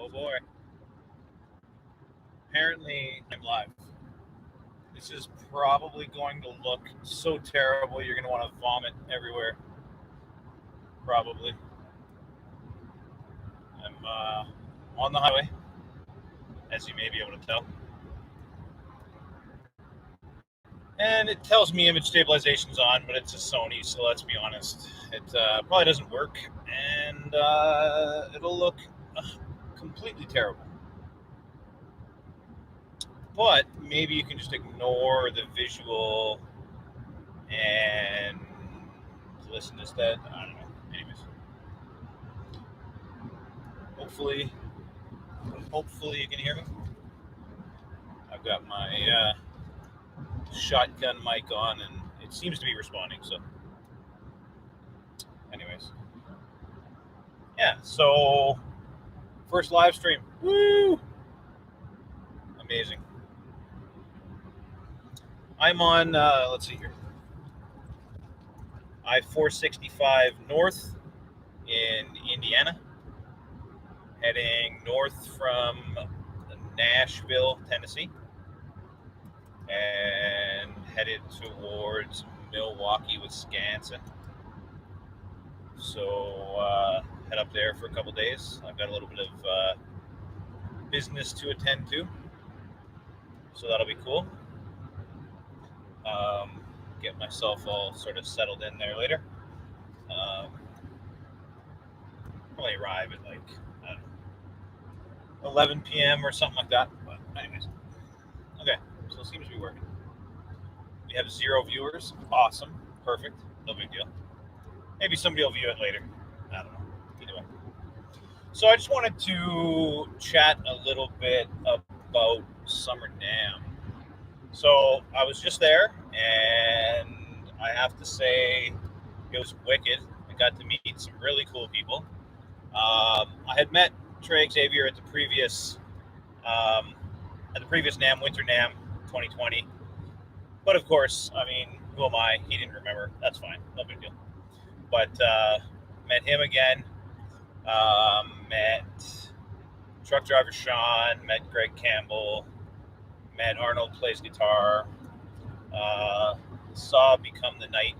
Oh boy. Apparently, I'm live. This is probably going to look so terrible you're going to want to vomit everywhere. Probably. I'm on the highway, as you may be able to tell. And it tells me image stabilization's on, but it's a Sony, so let's be honest. It probably doesn't work, and it'll look completely terrible. But maybe you can just ignore the visual and listen instead. I don't know. Anyways, hopefully you can hear me. I've got my shotgun mic on, and it seems to be responding. So, anyways, yeah. So, first live stream. Woo! Amazing. I'm on. Let's see here. I-465 north in Indiana, heading north from Nashville, Tennessee, and headed towards Milwaukee, Wisconsin. So head up there for a couple days. I've got a little bit of business to attend to, so that'll be cool. Get myself all sort of settled in there later. Probably arrive at like, I don't know, 11 p.m. or something like that. But anyways, okay, so it seems to be working. We have 0 viewers. Awesome. Perfect. No big deal. Maybe somebody will view it later. I don't know. Either way. So I just wanted to chat a little bit about Summer NAMM. So I was just there, and I have to say it was wicked. I got to meet some really cool people. I had met Trey Xavier at the previous NAMM, Winter NAMM 2020. But of course, I mean, who am I? He didn't remember. That's fine. No big deal. But met him again. Met truck driver Sean. Met Greg Campbell. Met Arnold plays guitar. Saw Become the Night.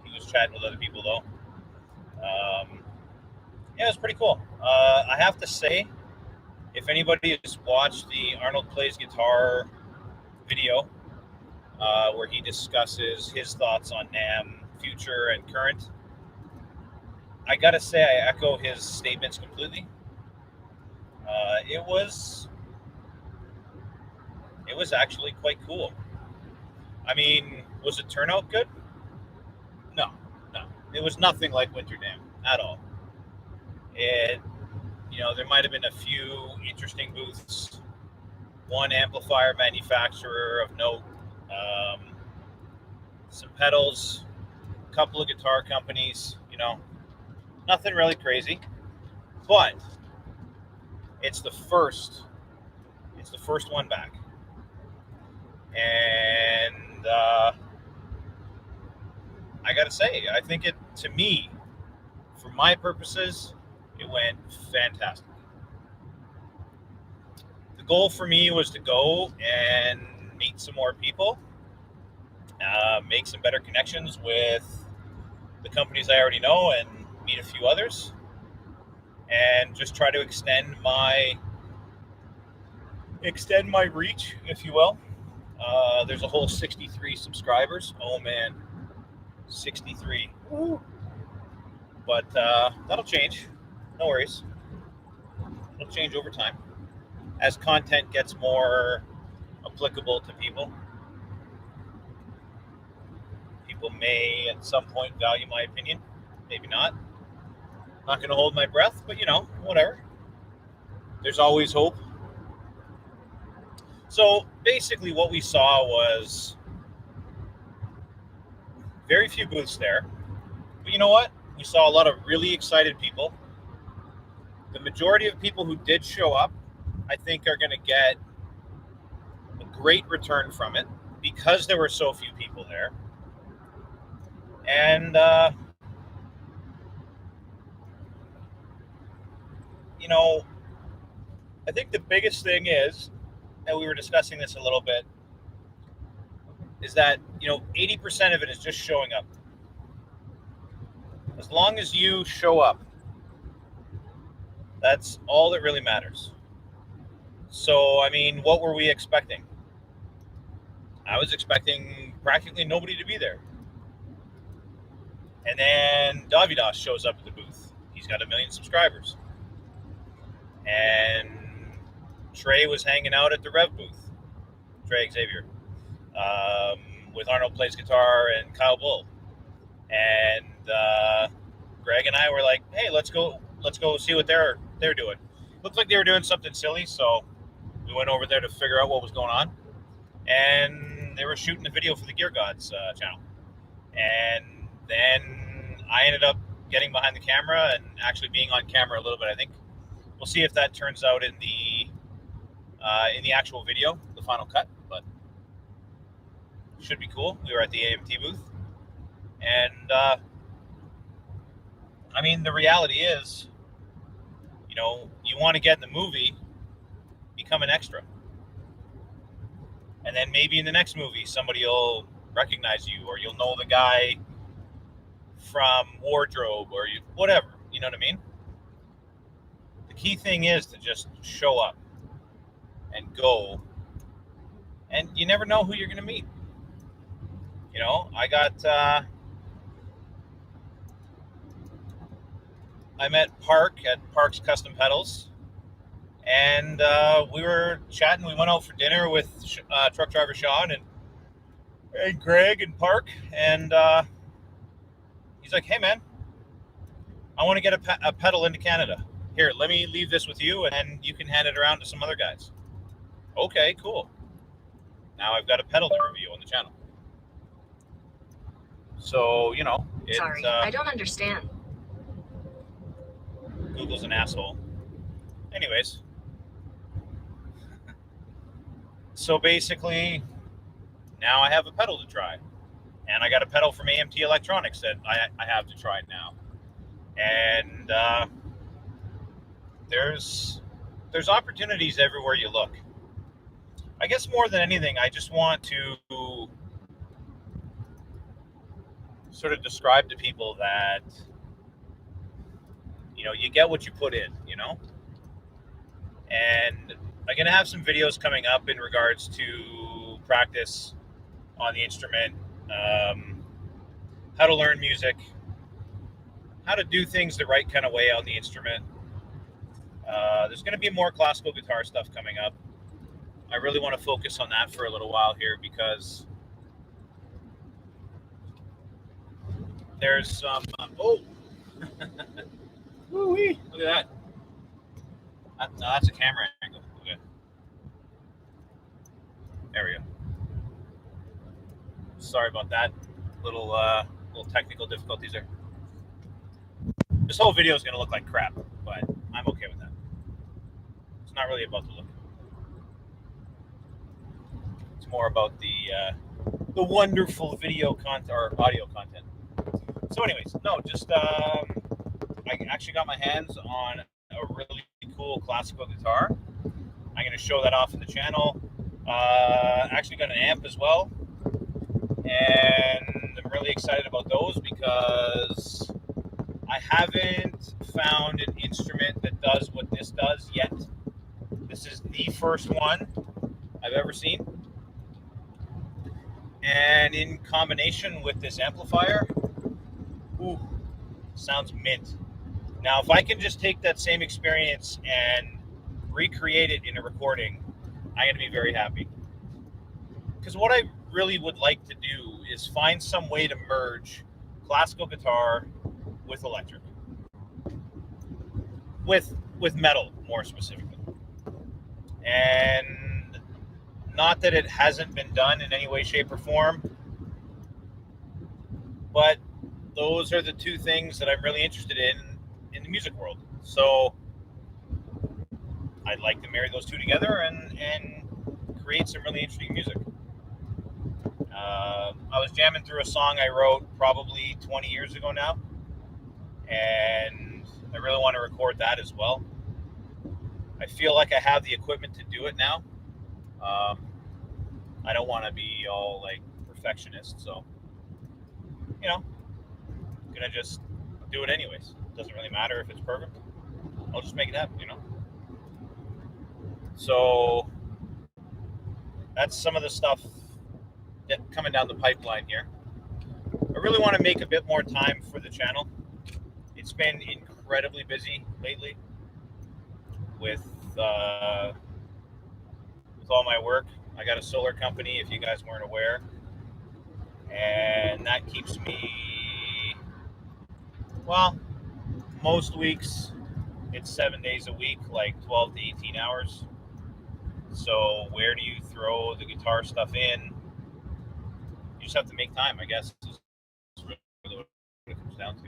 He was chatting with other people though. Yeah, it was pretty cool. I have to say, if anybody has watched the Arnold plays guitar video, where he discusses his thoughts on NAMM, future and current, I gotta say I echo his statements completely. It was actually quite cool. I mean, was the turnout good? No. It was nothing like Winter NAMM at all. There might have been a few interesting booths. One amplifier manufacturer of note, some pedals, a couple of guitar companies, nothing really crazy. But it's the first one back. And I gotta say, I think to me, for my purposes, it went fantastic. The goal for me was to go and meet some more people, make some better connections with the companies I already know, and meet a few others, and just try to extend my reach, if you will. There's a whole 63 subscribers. Oh man, 63. Woo. But that'll change. No worries. It'll change over time as content gets more applicable to people. People may at some point value my opinion, maybe not. Not going to hold my breath, but whatever. There's always hope. So basically what we saw was very few booths there. But you know what? We saw a lot of really excited people. The majority of people who did show up, I think, are going to get a great return from it because there were so few people there. And, I think the biggest thing is, and we were discussing this a little bit, is that 80% of it is just showing up. As long as you show up, that's all that really matters. So, I mean, what were we expecting? I was expecting practically nobody to be there. And then Davidas shows up at the booth. He's got 1 million subscribers. And Trey was hanging out at the Rev booth. Trey Xavier. With Arnold Plays Guitar and Kyle Bull. And Greg and I were like, hey, let's go see what they're doing. Looked like they were doing something silly, so we went over there to figure out what was going on. And they were shooting a video for the Gear Gods channel. And then I ended up getting behind the camera and actually being on camera a little bit, I think. We'll see if that turns out in the actual video, the final cut, but should be cool. We were at the AMT booth. And, I mean, the reality is, you want to get in the movie, become an extra. And then maybe in the next movie, somebody will recognize you, or you'll know the guy from wardrobe, or whatever. You know what I mean? The key thing is to just show up and go. And you never know who you're going to meet. I met Park at Park's Custom Pedals, and we were chatting. We went out for dinner with truck driver Sean and Greg and Park, and he's like, hey man, I want to get a pedal into Canada. Here, let me leave this with you, and you can hand it around to some other guys. Okay, cool. Now I've got a pedal to review on the channel. So, Sorry, I don't understand. Google's an asshole. Anyways. So basically, now I have a pedal to try. And I got a pedal from AMT Electronics that I have to try now. And there's opportunities everywhere you look. I guess more than anything, I just want to sort of describe to people that you get what you put in, and I'm going to have some videos coming up in regards to practice on the instrument, how to learn music, how to do things the right kind of way on the instrument. There's going to be more classical guitar stuff coming up. I really want to focus on that for a little while here, because there's some Woo-wee. Look at that. No, that's a camera angle. Okay. There we go. Sorry about that. Little technical difficulties there. This whole video is going to look like crap, but I'm okay with that. It's not really about the look. It's more about the wonderful video content or audio content. So anyways, no, just I actually got my hands on a really cool classical guitar. I'm going to show that off in the channel. Actually got an amp as well. And I'm really excited about those because I haven't found an instrument that does what this does yet. This is the first one I've ever seen. And in combination with this amplifier, ooh, sounds mint. Now, if I can just take that same experience and recreate it in a recording, I'm going to be very happy. Because what I really would like to do is find some way to merge classical guitar with electric. With metal, more specifically. And not that it hasn't been done in any way, shape, or form, but those are the two things that I'm really interested in the music world. So I'd like to marry those two together and create some really interesting music. I was jamming through a song I wrote probably 20 years ago now, and I really want to record that as well. I feel like I have the equipment to do it now. I don't want to be all like perfectionist, so I'm gonna just do it anyways. Doesn't really matter if it's perfect. I'll just make it happen. So that's some of the stuff that coming down the pipeline here. I really want to make a bit more time for the channel. It's been incredibly busy lately with all my work. I got a solar company, if you guys weren't aware, and that keeps me, well, most weeks it's 7 days a week, like 12 to 18 hours. So where do you throw the guitar stuff in? You just have to make time, I guess. Is really what it comes down to.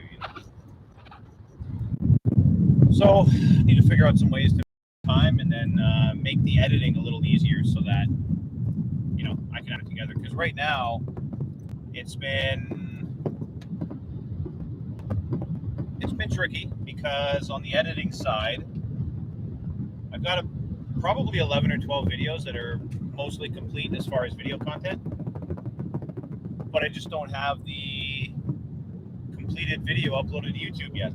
So I need to figure out some ways to make time and then make the editing a little easier so that I can have it together. Because right now it's been tricky because on the editing side, I've got probably 11 or 12 videos that are mostly complete as far as video content, but I just don't have the completed video uploaded to YouTube yet.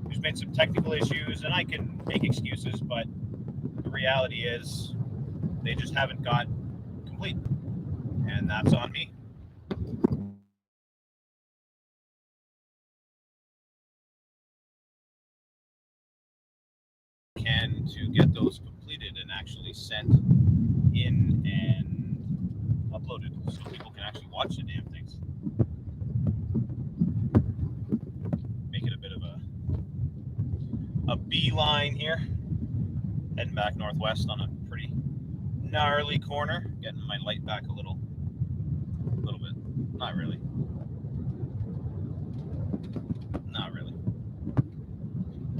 There's been some technical issues, and I can make excuses, but the reality is they just haven't got complete, and that's on me. To get those completed and actually sent in and uploaded so people can actually watch the damn things. Make it a bit of a beeline here. Heading back northwest on a pretty gnarly corner. Getting my light back a little bit. Not really.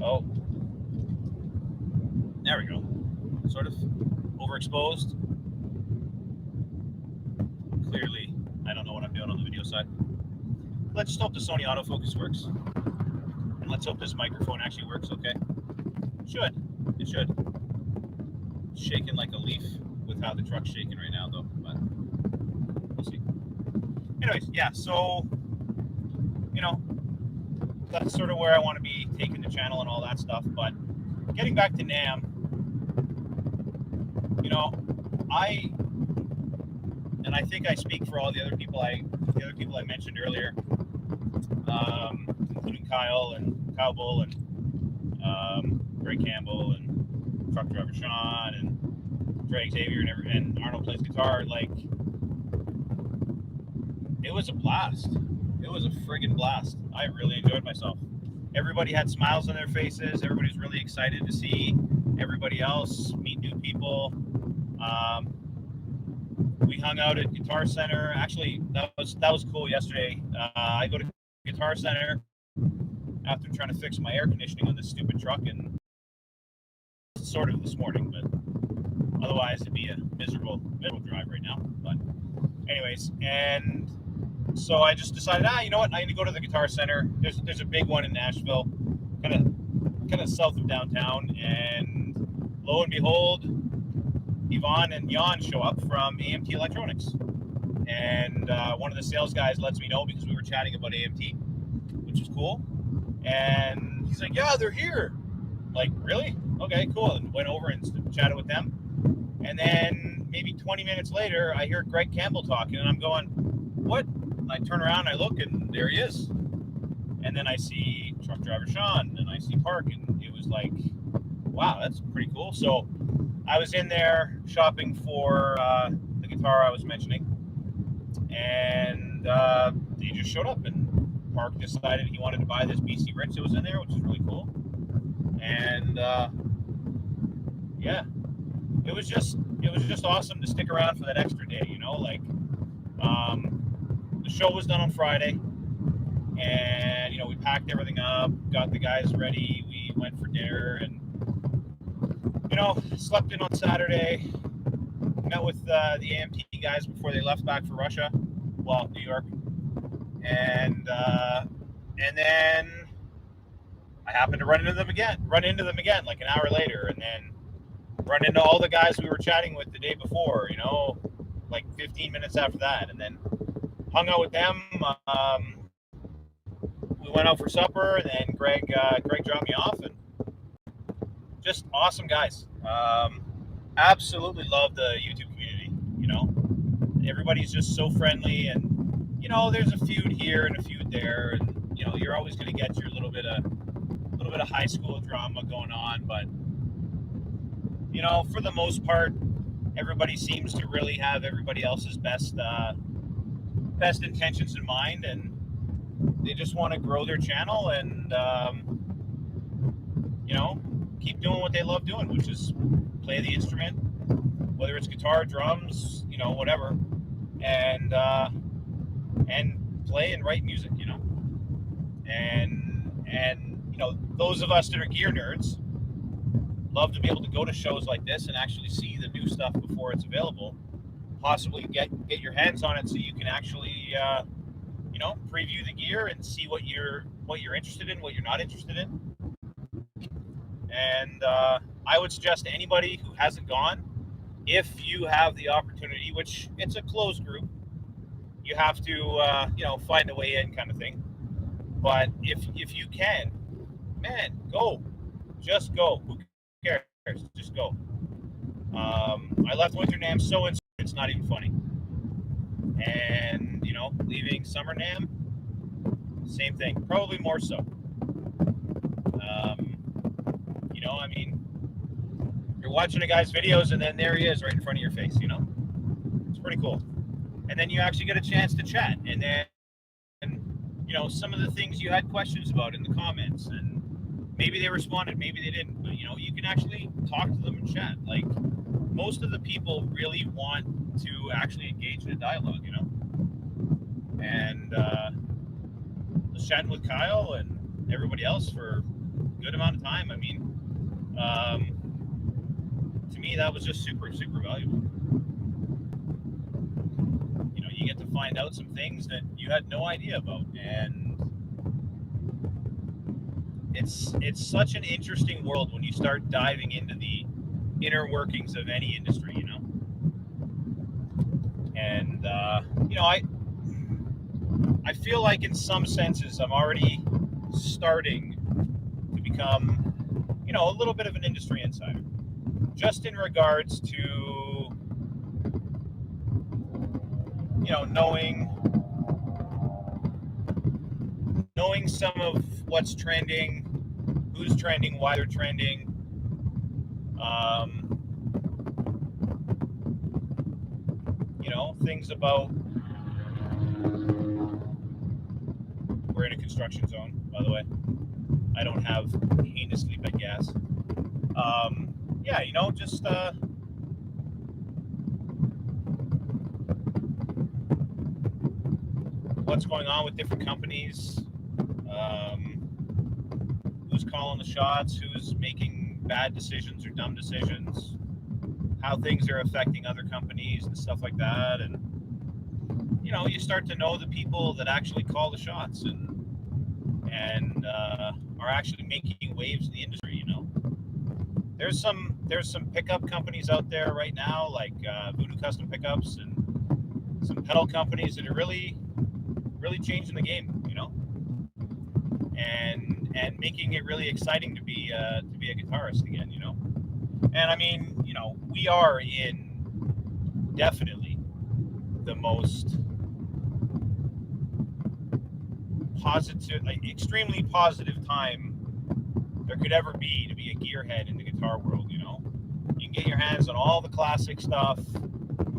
Oh. There we go. Sort of overexposed. Clearly, I don't know what I'm doing on the video side. Let's just hope the Sony autofocus works. And let's hope this microphone actually works okay. It should. It's shaking like a leaf with how the truck's shaking right now, though. But we'll see. Anyways, yeah, so, that's sort of where I want to be taking the channel and all that stuff. But getting back to NAMM, I think I speak for all the other people I mentioned earlier, including Kyle Bull and Greg Campbell and truck driver Sean and Dre Xavier and Arnold plays guitar. Like, it was a blast. It was a friggin' blast. I really enjoyed myself. Everybody had smiles on their faces. Everybody was really excited to see everybody else, meet new people. We hung out at Guitar Center. Actually, that was cool yesterday. I go to Guitar Center after trying to fix my air conditioning on this stupid truck, and sort of this morning, but otherwise it'd be a miserable drive right now. But anyways, and so I just decided, you know what? I need to go to the Guitar Center. There's a big one in Nashville, kind of south of downtown, and lo and behold, Yvonne and Jan show up from AMT Electronics, and one of the sales guys lets me know because we were chatting about AMT, which is cool. And he's like, "Yeah, they're here." Like, really? Okay, cool. And went over and chatted with them. And then maybe 20 minutes later, I hear Greg Campbell talking, and I'm going, "What?" And I turn around, I look, and there he is. And then I see truck driver Sean, and I see Park, and it was like, wow, that's pretty cool. So I was in there shopping for the guitar I was mentioning, and they just showed up, and Park decided he wanted to buy this BC Rich that was in there, which is really cool. And yeah, it was just awesome to stick around for that extra day, like the show was done on Friday, and we packed everything up, got the guys ready, we went for dinner, and slept in on Saturday, met with the AMT guys before they left back for Russia, New York, and then I happened to run into them again like an hour later, and then run into all the guys we were chatting with the day before, like 15 minutes after that, and then hung out with them. We went out for supper, and then Greg dropped me off, and just awesome guys. Absolutely love the YouTube community. Everybody's just so friendly, and there's a feud here and a feud there, and you're always going to get your little bit of high school drama going on, but for the most part, everybody seems to really have everybody else's best intentions in mind, and they just want to grow their channel and keep doing what they love doing, which is play the instrument, whether it's guitar, drums, whatever, and play and write music, and those of us that are gear nerds love to be able to go to shows like this and actually see the new stuff before it's available, possibly get your hands on it so you can actually preview the gear and see what you're interested in, what you're not interested in. And I would suggest to anybody who hasn't gone, if you have the opportunity, which it's a closed group, you have to find a way in, kind of thing. But if you can, man, go, just go. Who cares? Just go. I left Winter NAMM so inspired, it's not even funny. And leaving Summer NAMM, same thing, probably more so. I mean, you're watching a guy's videos, and then there he is right in front of your face. It's pretty cool. And then you actually get a chance to chat, and then some of the things you had questions about in the comments, and maybe they responded, maybe they didn't, but you can actually talk to them and chat. Like, most of the people really want to actually engage in a dialogue, and was chatting with Kyle and everybody else for a good amount of time. I mean, to me, that was just super, super valuable. You get to find out some things that you had no idea about, and it's such an interesting world when you start diving into the inner workings of any industry, And I feel like in some senses I'm already starting to become, a little bit of an industry insider, just in regards to, knowing some of what's trending, who's trending, why they're trending. Things about, we're in a construction zone, by the way. I don't have heinously bad gas. Just what's going on with different companies, who's calling the shots, who's making bad decisions or dumb decisions, how things are affecting other companies and stuff like that. And you start to know the people that actually call the shots and are actually making waves in the industry. There's some pickup companies out there right now, like Voodoo Custom Pickups, and some pedal companies that are really changing the game, and making it really exciting to be a guitarist again, And I mean, we are in definitely the most positive, like extremely positive time there could ever be to be a gearhead in the guitar world. You can get your hands on all the classic stuff.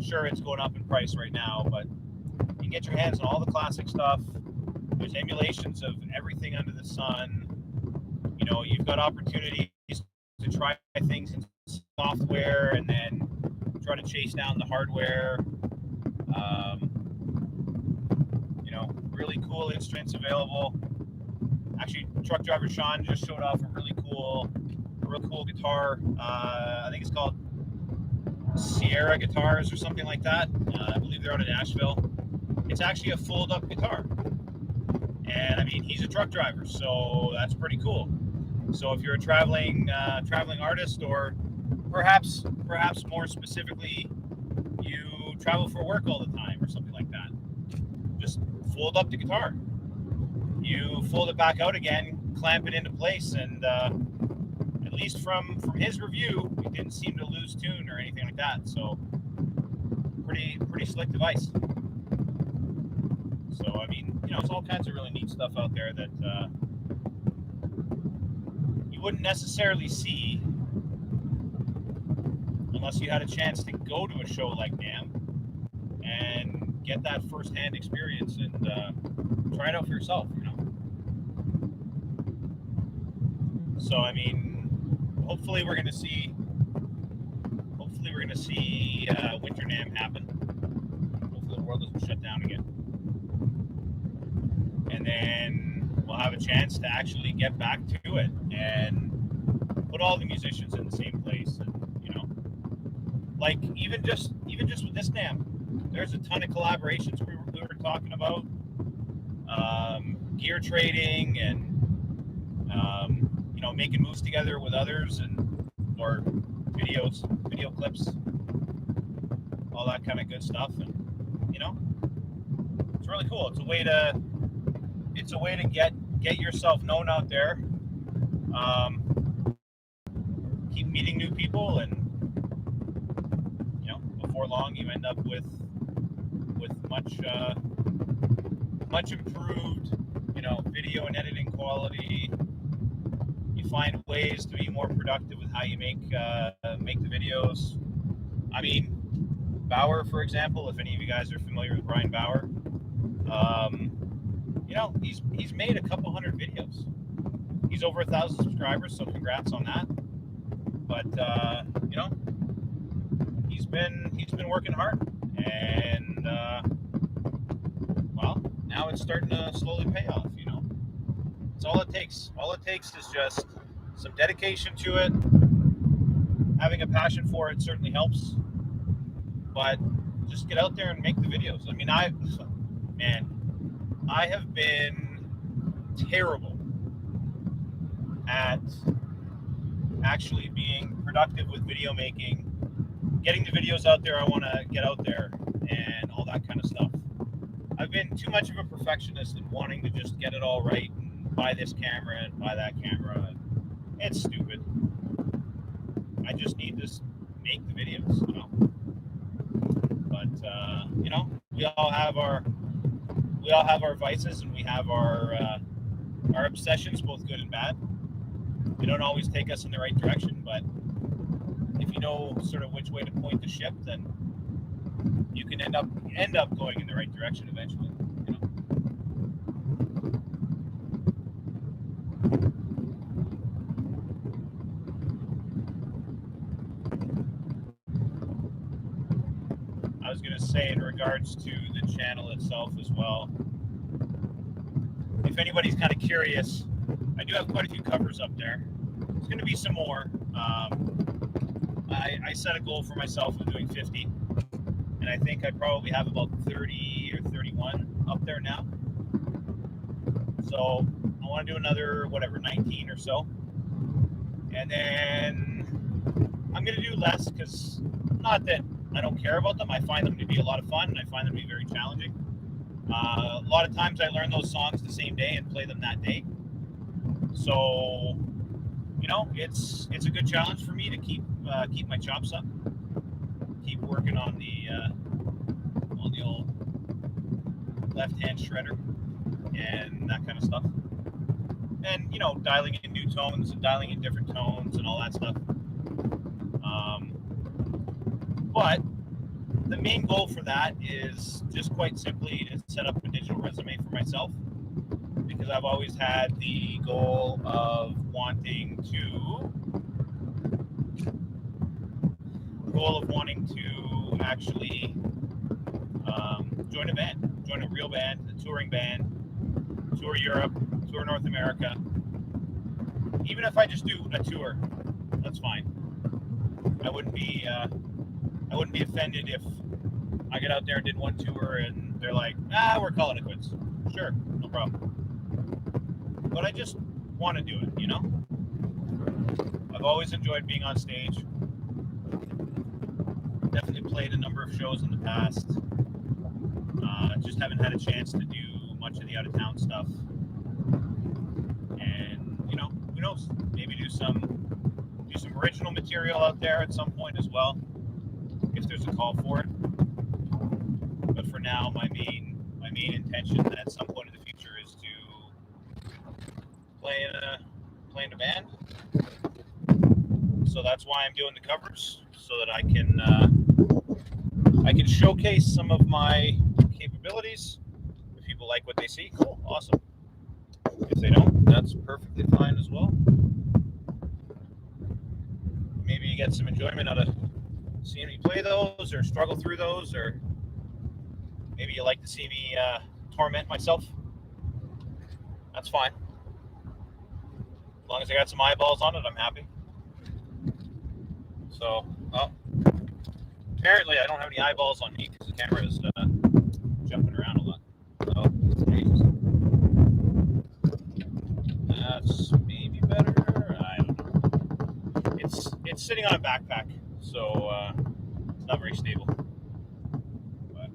Sure, it's going up in price right now, but you can get your hands on all the classic stuff. There's emulations of everything under the sun. You've got opportunities to try things in software and then try to chase down the hardware. Really cool instruments available. Actually, truck driver Sean just showed off a real cool guitar. I think it's called Sierra Guitars or something like that. I believe they're out of Nashville. It's actually a fold-up guitar. And I mean, he's a truck driver, so that's pretty cool. So if you're a traveling artist, or perhaps more specifically, you travel for work all the time or something like that, just fold up the guitar. You fold it back out again, clamp it into place, and at least from his review, it didn't seem to lose tune or anything like that. So pretty slick device. So I mean, there's all kinds of really neat stuff out there that you wouldn't necessarily see unless you had a chance to go to a show like NAMM and get that first-hand experience and try it out for yourself. So I mean, hopefully we're gonna see Winter NAMM happen. Hopefully the world doesn't shut down again, and then we'll have a chance to actually get back to it and put all the musicians in the same place. And like even just with this NAMM, there's a ton of collaborations we were talking about, gear trading and making moves together with others, or video clips, all that kind of good stuff. And it's really cool. It's a way to get yourself known out there, keep meeting new people, and before long you end up with much improved video and editing quality. You find ways to be more productive with how you make the videos. I mean, Bauer, for example, if any of you guys are familiar with Brian Bauer, he's made a couple hundred videos. He's over 1,000 subscribers, so congrats on that. But he's been working hard, and well, now it's starting to slowly pay off. It's all it takes. All it takes is just some dedication to it. Having a passion for it certainly helps, but just get out there and make the videos. I mean, I have been terrible at actually being productive with video making, getting the videos out there I want to get out there, and all that kind of stuff. I've been too much of a perfectionist in wanting to just get it all right and buy this camera and buy that camera. It's stupid. I just need to make the videos, But we all have our vices, and we have our obsessions, both good and bad. They don't always take us in the right direction, but if you know sort of which way to point the ship, then you can end up going in the right direction eventually. I was going to say, in regards to the channel itself as well, if anybody's kind of curious, I do have quite a few covers up there. There's going to be some more. I set a goal for myself of doing 50, and I think I probably have about 30 or 31 up there now. So I want to do another 19 or so, and then I'm going to do less, because not that I don't care about them. I find them to be a lot of fun, and I find them to be very challenging. A lot of times I learn those songs the same day and play them that day. So, it's a good challenge for me to keep my chops up, keep working on the old left-hand shredder and that kind of stuff, and dialing in new tones and dialing in different tones and all that stuff. But the main goal for that is just quite simply to set up a digital resume for myself, because I've always had the goal of wanting to actually join a band, join a real band, a touring band, tour Europe, tour North America. Even if I just do a tour, that's fine. I wouldn't be offended if I get out there and did one tour and they're like, we're calling it quits. Sure, no problem. But I just want to do it, I've always enjoyed being on stage. Definitely played a number of shows in the past. Just haven't had a chance to do much of the out-of-town stuff. And, you know, who knows? Maybe do some original material out there at some point as well, if there's a call for it. But for now, my main intention at some point in the future is to play in a band. So that's why I'm doing the covers, so that I can showcase some of my capabilities. If people like what they see, cool, awesome. If they don't, that's perfectly fine as well. Maybe you get some enjoyment out of seeing me play those, or struggle through those, or maybe you like to see me torment myself. That's fine. As long as I got some eyeballs on it, I'm happy. So, apparently I don't have any eyeballs on me because the camera is jumping around a lot. So, that's maybe better. I don't know. It's sitting on a backpack, so it's not very stable. But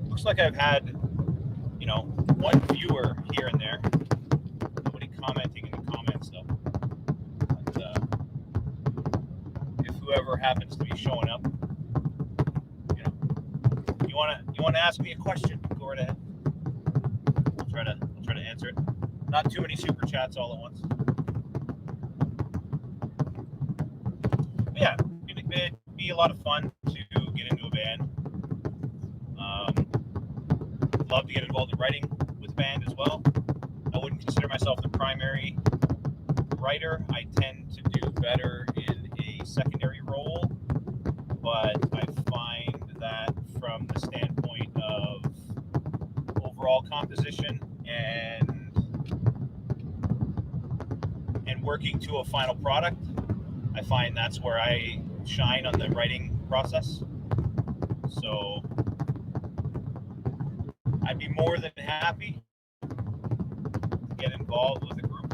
looks like I've had, one viewer here and there. Nobody commenting in the comments though. But if whoever happens to be showing up, you wanna ask me a question, go right ahead. I'll try to answer it. Not too many super chats all at once. But yeah, it'd be a lot of fun to get into a band. Love to get involved in writing with a band as well. I wouldn't consider myself the primary writer. I tend to do better in a secondary role, but I find that from the standpoint of overall composition and working to a final product, I find that's where I shine on the writing process. So I'd be more than happy to get involved with a group.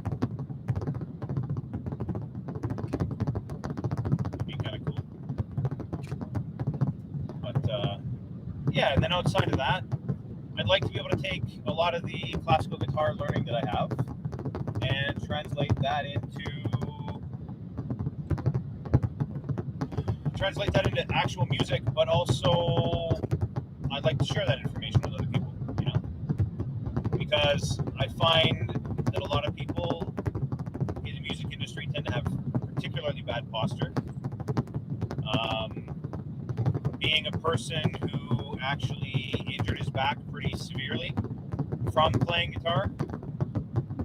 It'd be kind of cool. But yeah, and then outside of that, I'd like to be able to take a lot of the classical guitar learning that I have and translate that into actual music, but also I'd like to share that information with other people, because I find that a lot of people in the music industry tend to have particularly bad posture. Being a person who actually injured his back pretty severely from playing guitar,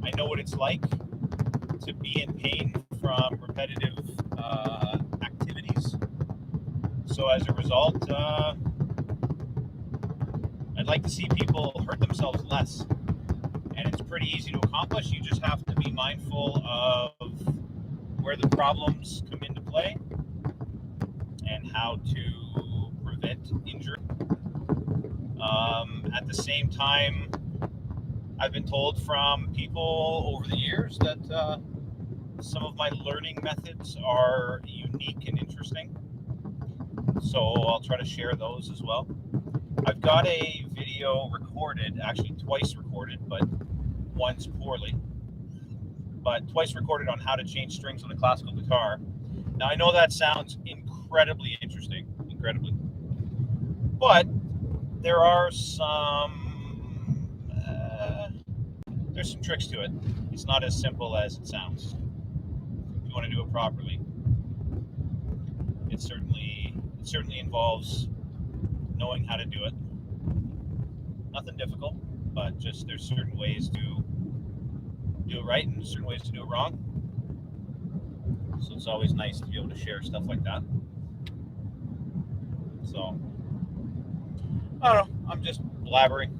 I know what it's like to be in pain from repetitive activities. So as a result, I'd like to see people hurt themselves less. And it's pretty easy to accomplish. You just have to be mindful of where the problems come into play and how to prevent injury. At the same time, I've been told from people over the years that some of my learning methods are unique and interesting. So I'll try to share those as well. I've got a video recorded, actually twice recorded, but once poorly. But twice recorded on how to change strings on a classical guitar. Now I know that sounds incredibly interesting, but there are there's some tricks to it. It's not as simple as it sounds. If you want to do it properly, it certainly involves knowing how to do it. Nothing difficult, but just there's certain ways to do it right and certain ways to do it wrong. So it's always nice to be able to share stuff like that. So I don't know, I'm just blabbering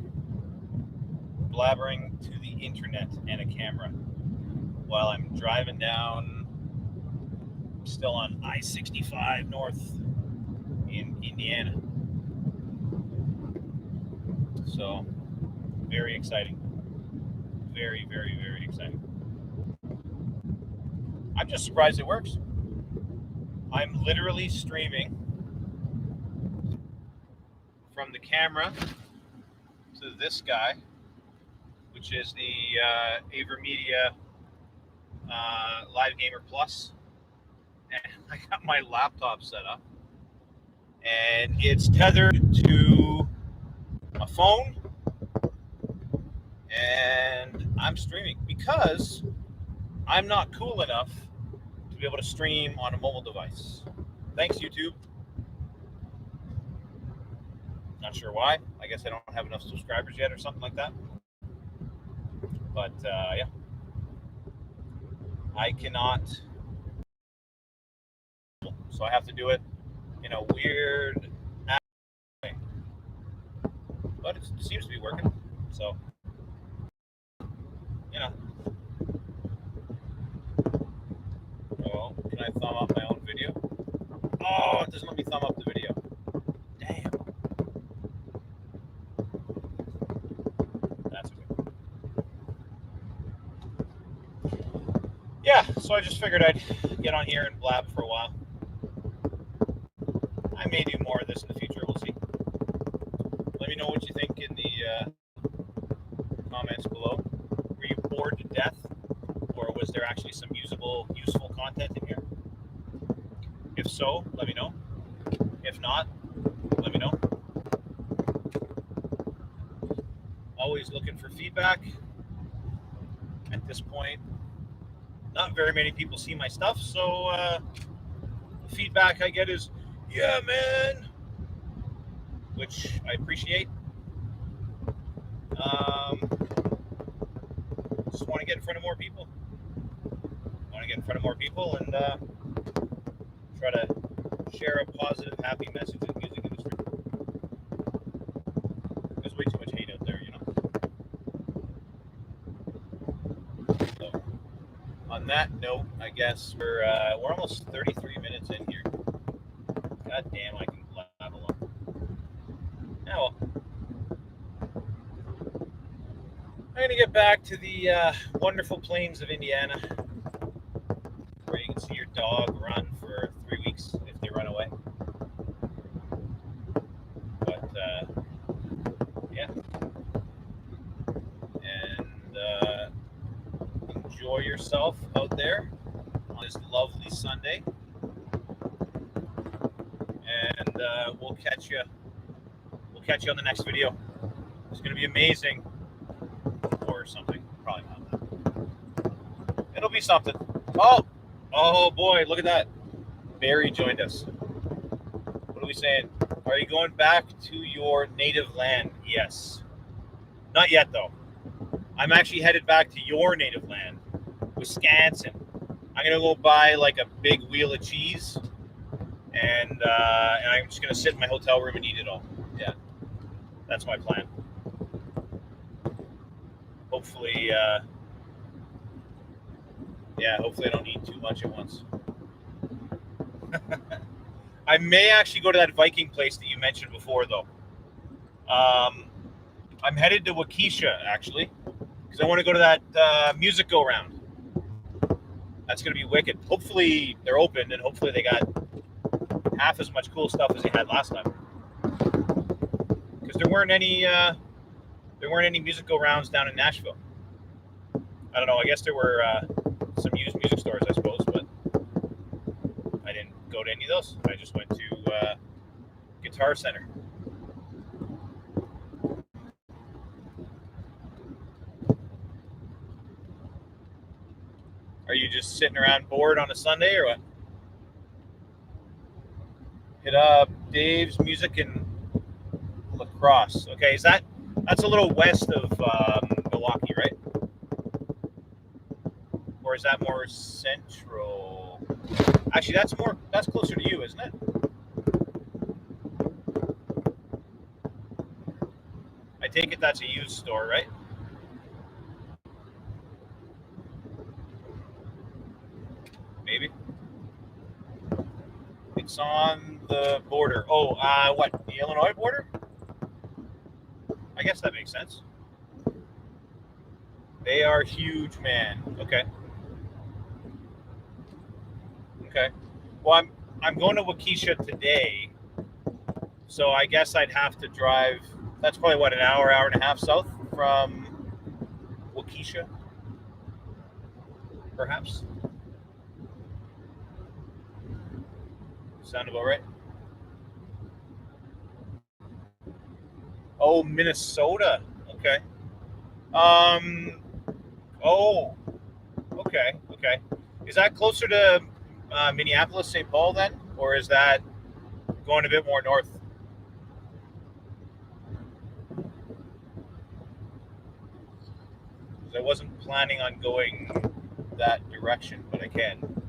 to the internet and a camera while I'm driving down, still on I-65 north in Indiana. So very exciting. Very, very, very exciting. I'm just surprised it works. I'm literally streaming from the camera to this guy, which is the AverMedia Live Gamer Plus. And I got my laptop set up, and it's tethered to a phone, and I'm streaming because I'm not cool enough to be able to stream on a mobile device. Thanks, YouTube. Not sure why. I guess I don't have enough subscribers yet or something like that. But yeah, I cannot. So I have to do it in a weird way. But it seems to be working. So, you know. Well, can I thumb up my own video? Oh, it doesn't let me thumb up the video. Damn. That's okay. Yeah, so I just figured I'd get on here and blab for a while. I may do more of this in the future. We'll see. Let me know what you think in the comments below. Were you bored to death? Or was there actually some useful content in here? If so, let me know. If not, let me know. Always looking for feedback. At this point, not very many people see my stuff, so the feedback I get is, yeah, man, which I appreciate. Just want to get in front of more people. And try to share a positive, happy message in the music industry. There's way too much hate out there, you know. So, on that note, I guess we're almost 33 minutes in here. God damn, I can blab along. Now, I'm going to get back to the wonderful plains of Indiana, where you can see your dog run for 3 weeks if they run away. But, yeah. And enjoy yourself out there on this lovely Sunday. And we'll catch you on the next video. It's going to be amazing. Or something. Probably not. It'll be something. Oh boy, look at that. Barry joined us. What are we saying? Are you going back to your native land? Yes. Not yet, though. I'm actually headed back to your native land, Wisconsin. I'm going to go buy like a big wheel of cheese, and I'm just going to sit in my hotel room and eat it all. Yeah. That's my plan. Hopefully, hopefully I don't eat too much at once. I may actually go to that Viking place that you mentioned before, though. I'm headed to Waukesha, actually, because I want to go to that music go-round. That's going to be wicked. Hopefully they're open, and hopefully they got half as much cool stuff as they had last time. Because there weren't any music go-rounds down in Nashville. I don't know. I guess there were some used music stores, I suppose, but I didn't go to any of those. I just went to Guitar Center. Are you just sitting around bored on a Sunday or what? Hit up Dave's Music in La Crosse. Okay, that's a little west of Milwaukee, right? Or is that more central? Actually, that's closer to you, isn't it? I take it that's a used store, right? Maybe. It's on the border. Oh, what? The Illinois border? I guess that makes sense. They are huge, man. Okay. Okay. Well, I'm going to Waukesha today, so I guess I'd have to drive. That's probably what, an hour and a half south from Waukesha, perhaps. Sound about right? Oh, Minnesota. Okay. Oh. Okay. Okay. Is that closer to Minneapolis, St. Paul then, or is that going a bit more north? Because I wasn't planning on going that direction, but I can.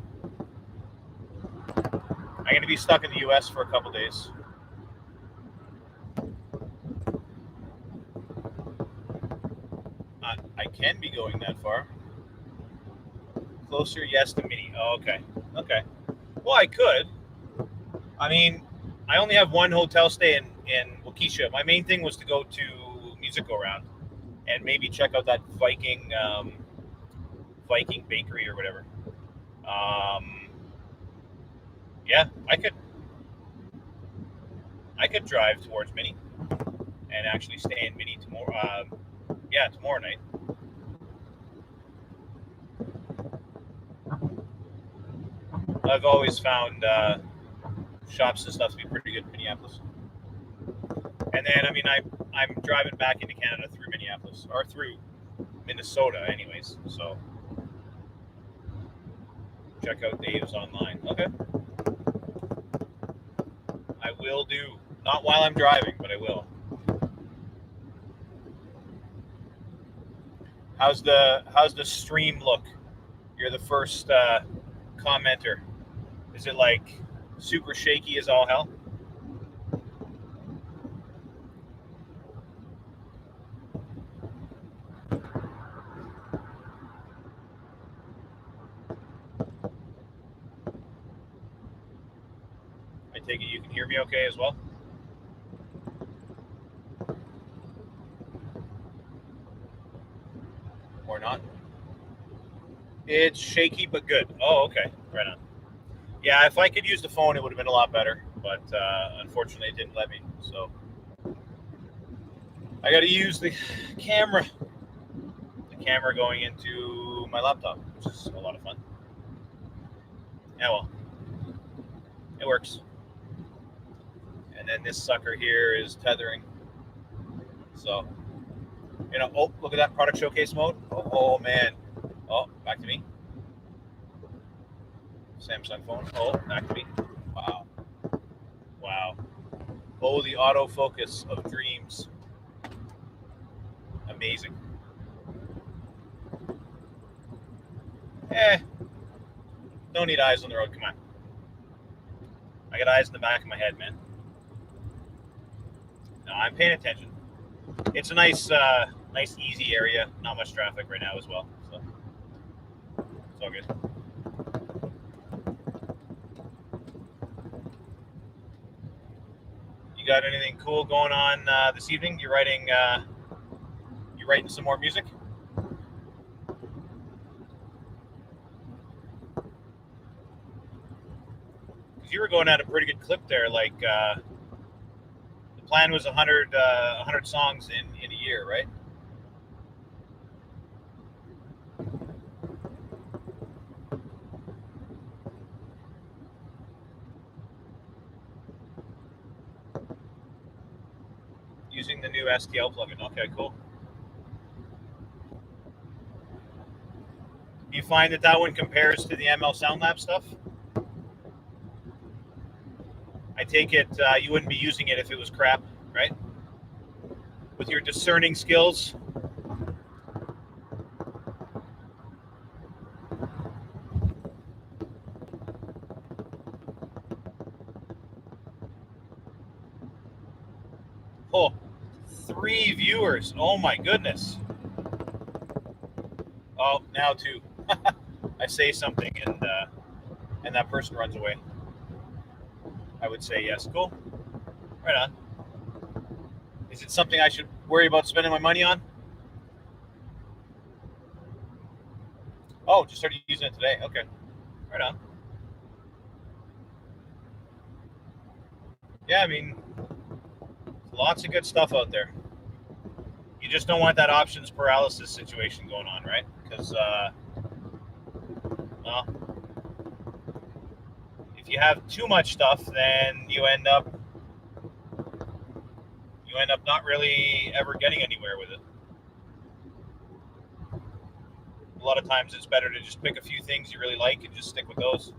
I'm going to be stuck in the U.S. for a couple days. I can be going that far. Closer, yes, to Mini. Oh, okay. Okay. Well, I could. I mean, I only have one hotel stay in Waukesha. My main thing was to go to Music Go Round and maybe check out that Viking bakery or whatever. Yeah, I could drive towards Mini and actually stay in Mini tomorrow. Tomorrow night. I've always found shops and stuff to be pretty good in Minneapolis. And then, I mean, I'm driving back into Canada through Minneapolis, or through Minnesota anyways, so check out Dave's online. Okay. I will do. Not while I'm driving, but I will. How's the stream look? You're the first commenter. Is it like super shaky as all hell? I take it you can hear me okay as well? Or not? It's shaky but good. Oh, okay. Right on. Yeah, if I could use the phone, it would have been a lot better, but unfortunately, it didn't let me. So I got to use the camera. The camera going into my laptop, which is a lot of fun. Yeah, well, it works. And then this sucker here is tethering. So, oh, look at that product showcase mode. Oh man. Oh, back to me. Samsung phone. Oh, back to me. Wow. Wow. Oh, the autofocus of dreams. Amazing. Don't need eyes on the road. Come on. I got eyes in the back of my head, man. No, I'm paying attention. It's a nice, easy area. Not much traffic right now as well. So it's all good. You got anything cool going on this evening? You're writing some more music? Because you were going at a pretty good clip there. Like the plan was 100 songs in a year, right? Using the new STL plugin. Okay, cool. Do you find that one compares to the ML Sound Lab stuff? I take it you wouldn't be using it if it was crap, right? With your discerning skills. Oh, 3 viewers. Oh my goodness. Oh, now 2. I say something and that person runs away. I would say yes. Cool. Right on. Is it something I should worry about spending my money on? Oh, just started using it today. Okay. Right on. yeah, I mean, lots of good stuff out there. You just don't want that options paralysis situation going on, right? Because, well, if you have too much stuff, then you end up not really ever getting anywhere with it. A lot of times it's better to just pick a few things you really like and just stick with those.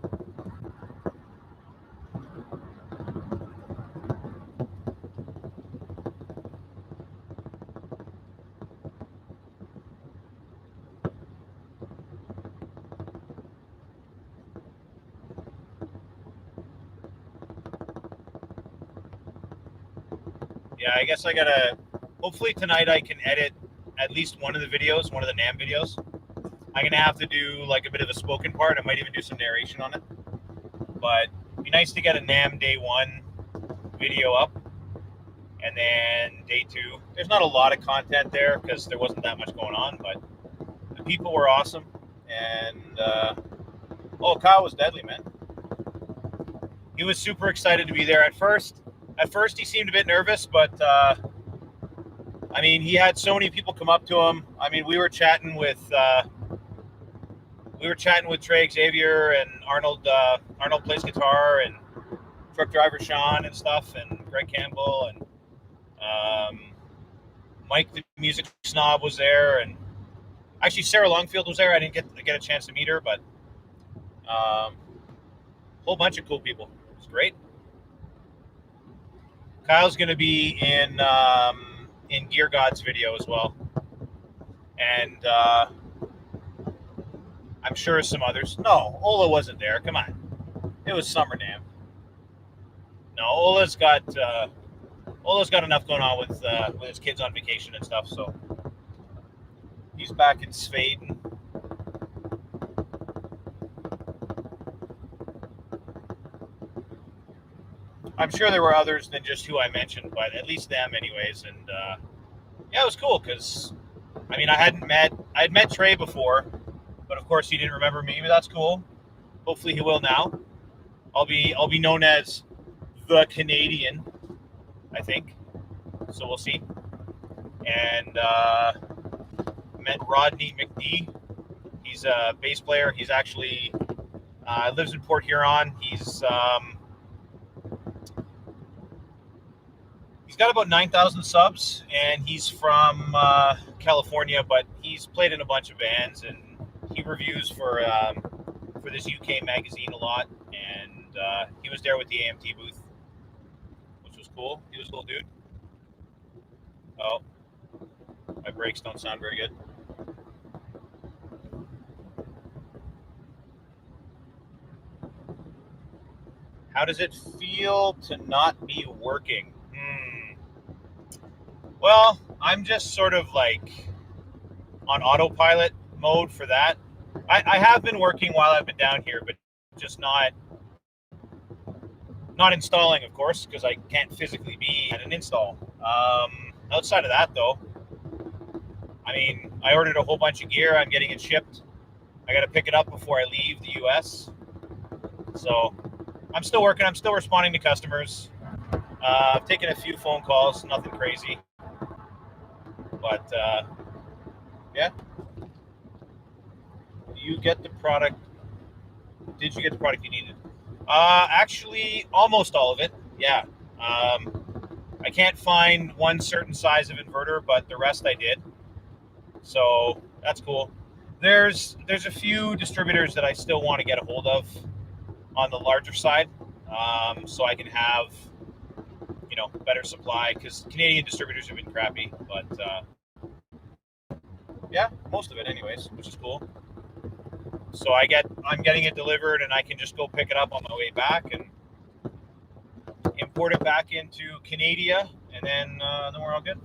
Yeah, I guess I gotta, hopefully tonight I can edit at least one of the videos, one of the NAMM videos. I'm gonna have to do like a bit of a spoken part. I might even do some narration on it. But it'd be nice to get a NAMM day 1 video up. And then day 2, there's not a lot of content there because there wasn't that much going on, but the people were awesome. And, oh, Kyle was deadly, man. He was super excited to be there at first. At first, he seemed a bit nervous, but, I mean, he had so many people come up to him. I mean, we were chatting with Trey Xavier and Arnold. Arnold plays guitar, and truck driver Sean and stuff, and Greg Campbell, and Mike the music snob was there, and actually Sarah Longfield was there. I didn't get a chance to meet her, but a whole bunch of cool people. It was great. Kyle's going to be in Gear God's video as well, and I'm sure some others. No, Ola wasn't there. Come on, it was Summer NAMM. No, Ola's got enough going on with his kids on vacation and stuff, so he's back in Sveden. I'm sure there were others than just who I mentioned, but at least them anyways. And yeah, it was cool because, I mean, I had met Trey before, but of course he didn't remember me, but that's cool. Hopefully he will now. I'll be known as the Canadian, I think. So we'll see. And met Rodney McD. He's a bass player. He's actually lives in Port Huron. He's got about 9,000 subs, and he's from California, but he's played in a bunch of bands, and he reviews for this UK magazine a lot, and he was there with the AMT booth, which was cool. He was a cool dude. Oh, my brakes don't sound very good. How does it feel to not be working? Well, I'm just sort of like on autopilot mode for that. I have been working while I've been down here, but just not installing, of course, because I can't physically be at an install. Outside of that, though, I mean, I ordered a whole bunch of gear. I'm getting it shipped. I got to pick it up before I leave the U.S. So I'm still working. I'm still responding to customers. I've taken a few phone calls, nothing crazy. But, yeah. Did you get the product you needed? Actually, almost all of it, yeah. I can't find one certain size of inverter, but the rest I did. So that's cool. There's a few distributors that I still want to get a hold of on the larger side, so I can have, better supply, because Canadian distributors have been crappy, but yeah, most of it anyways, which is cool. So I'm getting it delivered, and I can just go pick it up on my way back and import it back into Canada, and then we're all good.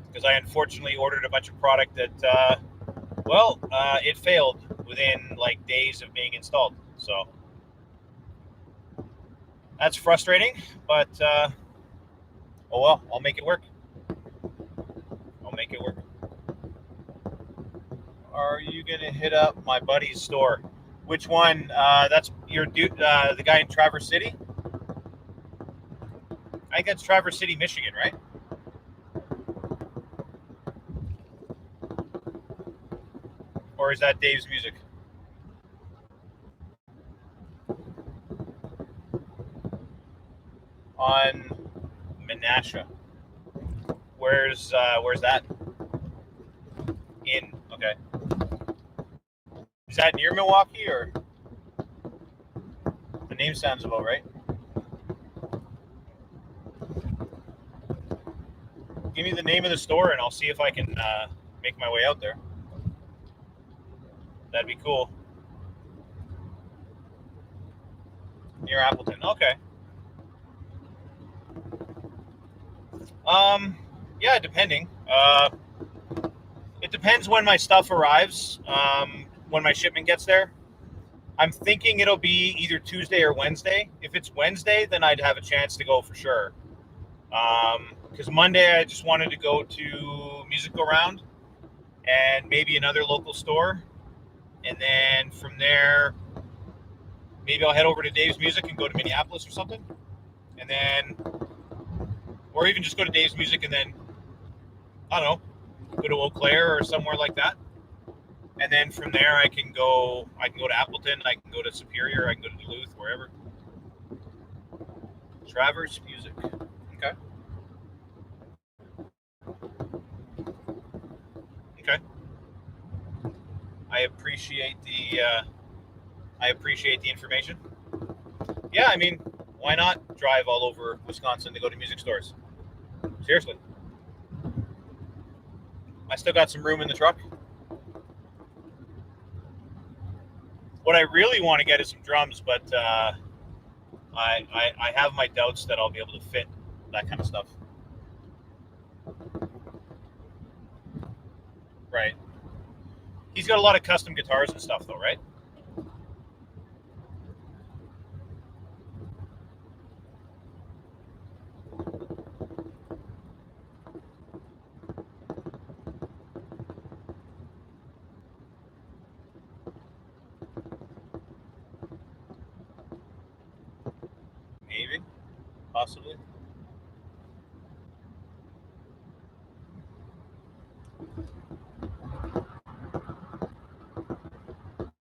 Because I unfortunately ordered a bunch of product that, it failed within like days of being installed. So that's frustrating, but oh well, I'll make it work. Are you gonna hit up my buddy's store? Which one? That's your dude, the guy in Traverse City? I think that's Traverse City, Michigan, right? Or is that Dave's Music? On Menasha. Where's that? Okay. Is that near Milwaukee, or the name sounds about right? Give me the name of the store and I'll see if I can make my way out there. That'd be cool. Near Appleton. Okay. Yeah, depending. It depends when my stuff arrives. When my shipment gets there. I'm thinking it'll be either Tuesday or Wednesday. If it's Wednesday, then I'd have a chance to go for sure. Because Monday I just wanted to go to Music Go Round and maybe another local store. And then from there, maybe I'll head over to Dave's Music and go to Minneapolis or something. And then, or even just go to Dave's Music and then, I don't know, go to Eau Claire or somewhere like that. And then from there, I can go to Appleton, I can go to Superior, I can go to Duluth, wherever. Traverse Music. Okay. Okay. I appreciate the information. Yeah, I mean, why not drive all over Wisconsin to go to music stores? Seriously. I still got some room in the truck. What I really want to get is some drums, but I have my doubts that I'll be able to fit that kind of stuff. Right. He's got a lot of custom guitars and stuff, though, right? Maybe. Possibly.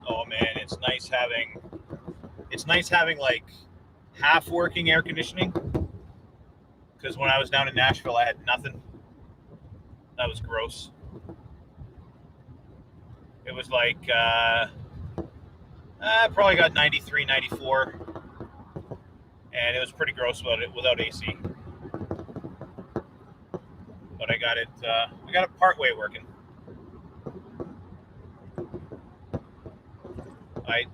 Oh man, it's nice having like half working air conditioning. Because when I was down in Nashville, I had nothing. That was gross. It was like I probably got 93, 94, and it was pretty gross without AC. But I got it part way working.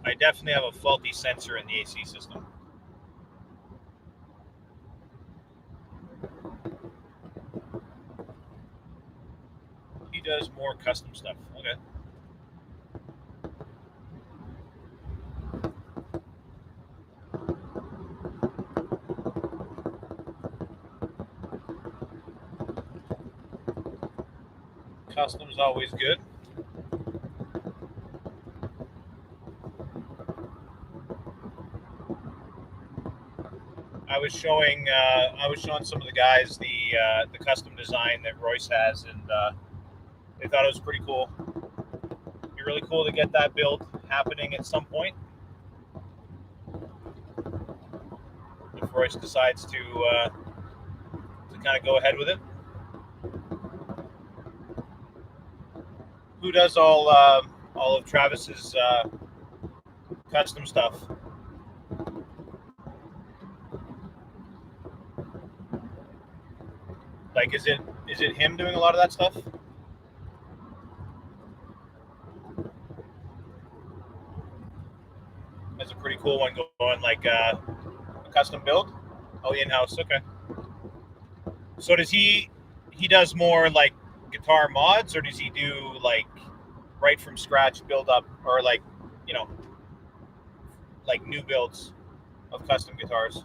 I definitely have a faulty sensor in the AC system. He does more custom stuff. Okay. Custom's always good. I was showing some of the guys the custom design that Royce has, and they thought it was pretty cool. It'd be really cool to get that build happening at some point. If Royce decides to kind of go ahead with it. Who does all of Travis's custom stuff? Like, is it him doing a lot of that stuff? That's a pretty cool one going like a custom build. Oh, in-house. Okay. So does he does more like guitar mods, or does he do like right from scratch build up, or like, you know, like new builds of custom guitars?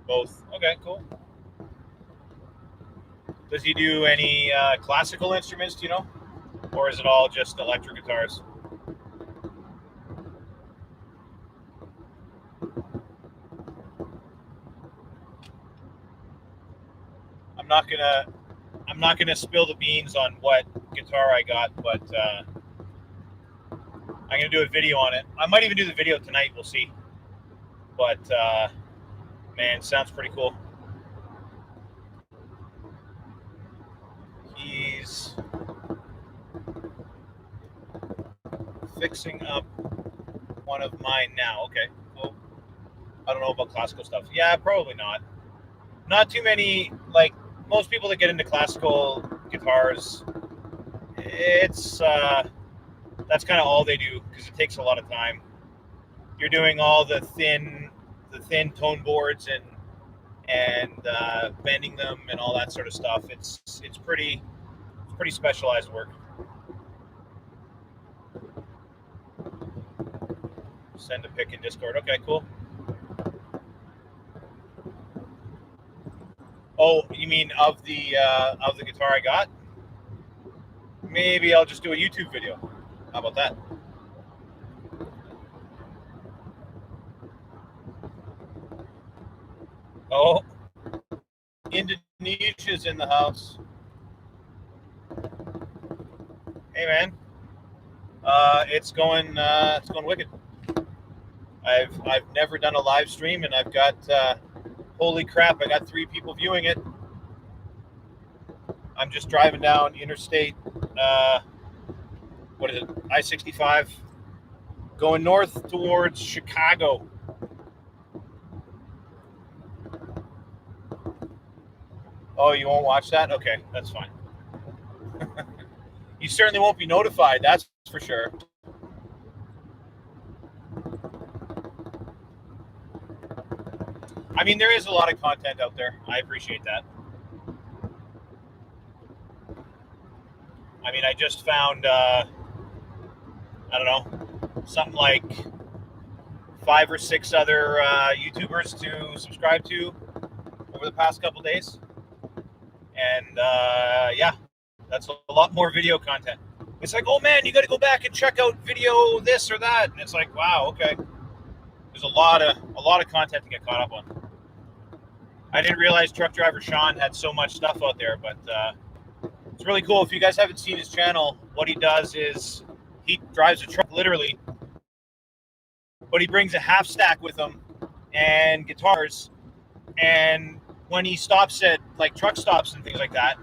Both. Okay, cool. Does he do any classical instruments, do you know? Or is it all just electric guitars? I'm not gonna spill the beans on what guitar I got, but I'm gonna do a video on it. I might even do the video tonight. We'll see. But man, sounds pretty cool. He's fixing up one of mine now. Okay, cool. I don't know about classical stuff. Yeah, probably not. Not too many. Like most people that get into classical guitars, it's that's kind of all they do because it takes a lot of time. You're doing all the thin tone boards and bending them and all that sort of stuff. It's pretty specialized work. Send a pic in Discord. Okay, cool. Oh, you mean of the guitar I got? Maybe I'll just do a YouTube video. How about that? Oh, Indonesia's in the house. Hey man, it's going wicked. I've never done a live stream, and I've got holy crap! I got 3 people viewing it. I'm just driving down Interstate. What is it? I-65, going north towards Chicago. Oh, you won't watch that? Okay, that's fine. You certainly won't be notified, that's for sure. I mean, there is a lot of content out there. I appreciate that. I mean, I just found, I don't know, something like 5 or 6 other YouTubers to subscribe to over the past couple days. And yeah, that's a lot more video content. It's like, oh man, you got to go back and check out video this or that. And it's like, wow, okay. There's a lot of content to get caught up on. I didn't realize Truck Driver Sean had so much stuff out there, but it's really cool. If you guys haven't seen his channel, what he does is he drives a truck literally, but he brings a half stack with him and guitars. And when he stops at like truck stops and things like that,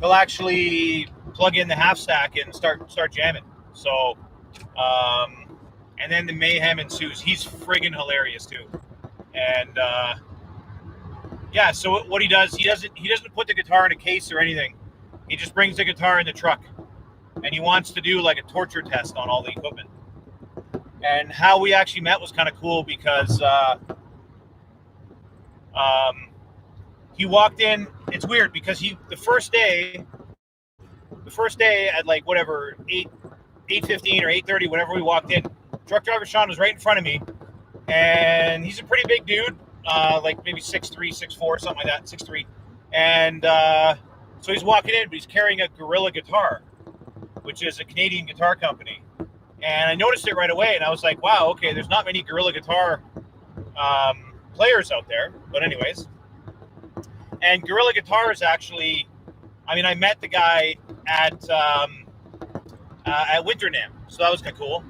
he'll actually plug in the half stack and start jamming. So, and then the mayhem ensues. He's friggin' hilarious too. And yeah, so what he does, he doesn't put the guitar in a case or anything. He just brings the guitar in the truck, and he wants to do like a torture test on all the equipment. And how we actually met was kind of cool because he walked in. It's weird because the first day at like whatever 8:15 or 8:30, whenever we walked in, Truck Driver Sean was right in front of me, and he's a pretty big dude, like maybe 6'3", 6'4", something like that, 6'3", and so he's walking in, but he's carrying a Gorilla guitar, which is a Canadian guitar company. And I noticed it right away, and I was like, wow, okay, there's not many Gorilla guitar players out there. But anyways, and Gorilla Guitar is actually, I mean, I met the guy at Winter NAMM, so that was kind of cool.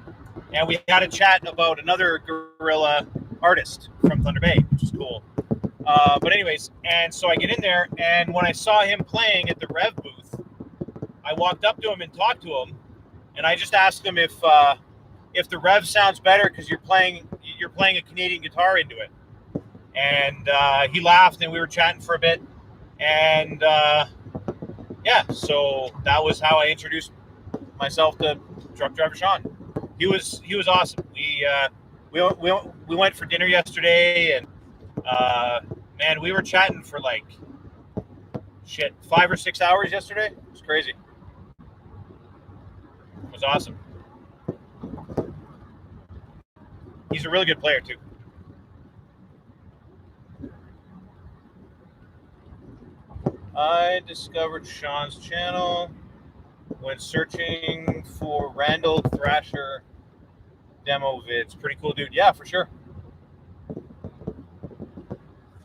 And we had a chat about another Gorilla artist from Thunder Bay, which is cool. But anyways, and so I get in there, and when I saw him playing at the Rev booth, I walked up to him and talked to him, and I just asked him if the Rev sounds better because you're playing a Canadian guitar into it. And he laughed, and we were chatting for a bit, and yeah, so that was how I introduced myself to Truck Driver Sean. He was awesome. We went for dinner yesterday, and man, we were chatting for like 5 or 6 hours yesterday. It was crazy. It was awesome. He's a really good player too. I discovered Sean's channel when searching for Randall Thrasher demo vids. Pretty cool dude. Yeah, for sure.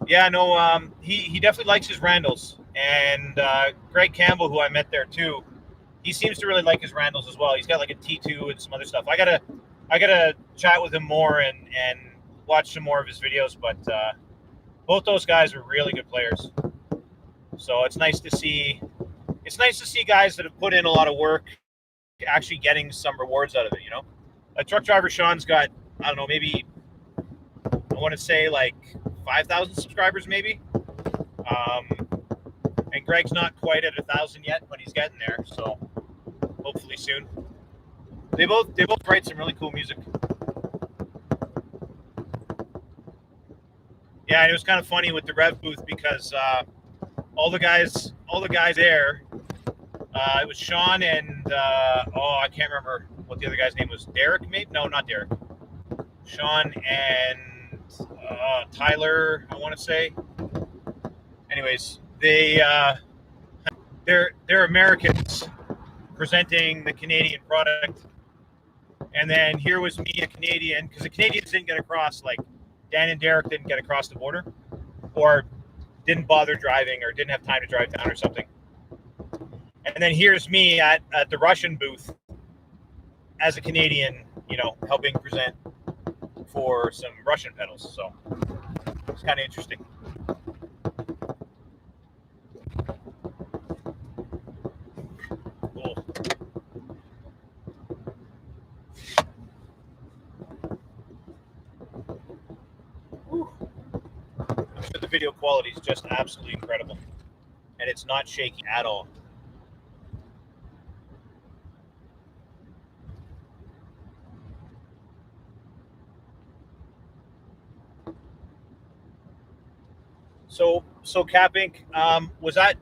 Yeah, no, he definitely likes his Randalls. And Greg Campbell, who I met there too, he seems to really like his Randalls as well. He's got like a T2 and some other stuff. I gotta chat with him more and watch some more of his videos. But both those guys are really good players. So it's nice to see. It's nice to see guys that have put in a lot of work actually getting some rewards out of it. You know, like truck driver Sean's got, I don't know, maybe I want to say like 5,000 subscribers maybe. And Greg's not quite at 1,000 yet, but he's getting there. So hopefully soon. They both write some really cool music. Yeah, and it was kind of funny with the Rev booth because all the guys there. It was Sean and I can't remember what the other guy's name was. Derek, maybe? No, not Derek. Sean and Tyler, I want to say. Anyways, they're Americans presenting the Canadian product, and then here was me, a Canadian, because the Canadians didn't get across. Like Dan and Derek didn't get across the border, or didn't bother driving, or didn't have time to drive down, or something. And then here's me at the Russian booth as a Canadian, you know, helping present for some Russian pedals. So it's kind of interesting. Cool. Whew. I'm sure the video quality is just absolutely incredible, and it's not shaky at all. So Cap Inc. Was that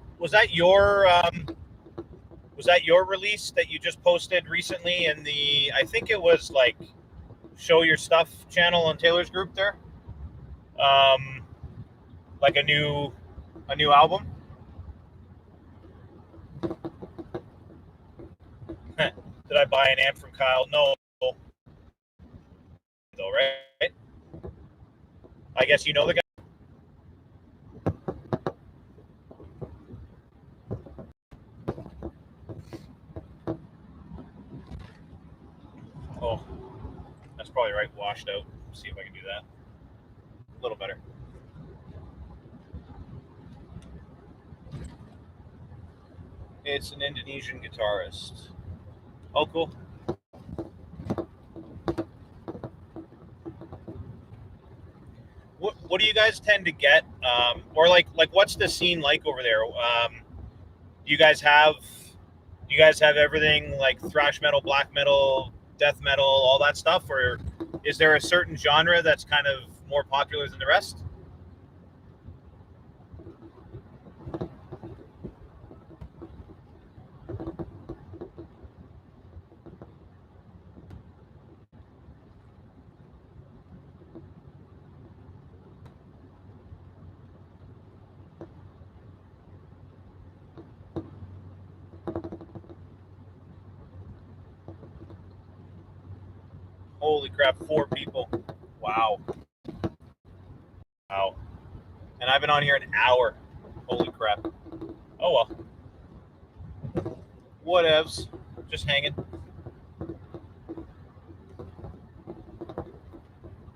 your release that you just posted recently in the, I think it was like Show Your Stuff channel on Taylor's group there? Like a new album? Did I buy an amp from Kyle? No. Though, right? I guess you know the guy. Oh, that's probably right. Washed out. Let's see if I can do that. A little better. It's an Indonesian guitarist. Oh, cool. What do you guys tend to get, or like what's the scene like over there? Do you guys have everything like thrash metal, black metal, death metal, all that stuff, or is there a certain genre that's kind of more popular than the rest? Holy crap, 4 people. Wow. Wow. And I've been on here an hour. Holy crap. Oh well. Whatevs. Just hanging.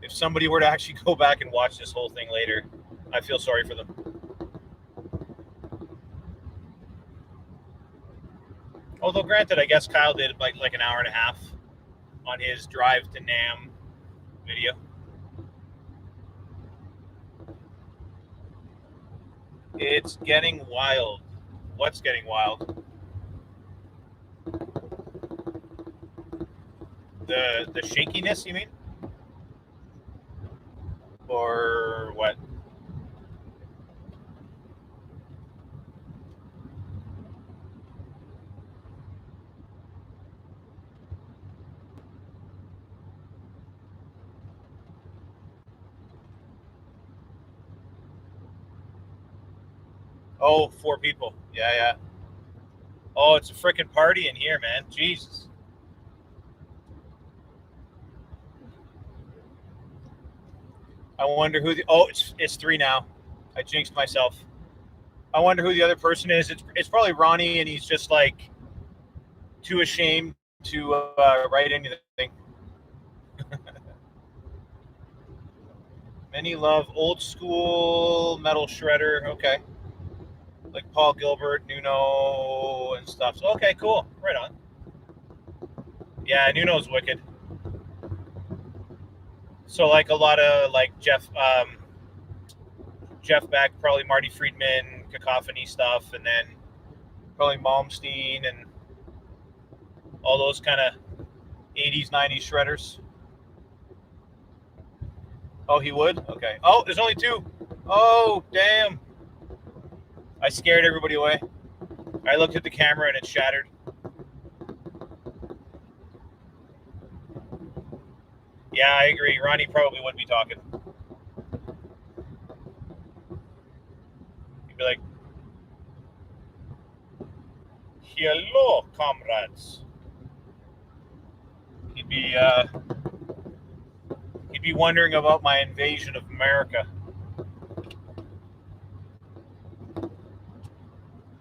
If somebody were to actually go back and watch this whole thing later, I feel sorry for them. Although granted, I guess Kyle did like an hour and a half on his drive to NAMM video. It's getting wild. What's getting wild? The shakiness, you mean? Or what? Oh, 4 people. Yeah. Oh, it's a freaking party in here, man. Jesus. I wonder who the... Oh, it's 3 now. I jinxed myself. I wonder who the other person is. It's probably Ronnie, and he's just like too ashamed to write anything. Many love old school metal shredder. Okay. Like Paul Gilbert, Nuno, and stuff. So, okay, cool. Right on. Yeah, Nuno's wicked. So, like a lot of like Jeff Beck, probably Marty Friedman, Cacophony stuff, and then probably Malmsteen and all those kind of 80s, 90s shredders. Oh, he would? Okay. Oh, there's only 2. Oh, damn. I scared everybody away. I looked at the camera and it shattered. Yeah, I agree. Ronnie probably wouldn't be talking. He'd be like, hello, comrades. He'd be wondering about my invasion of America.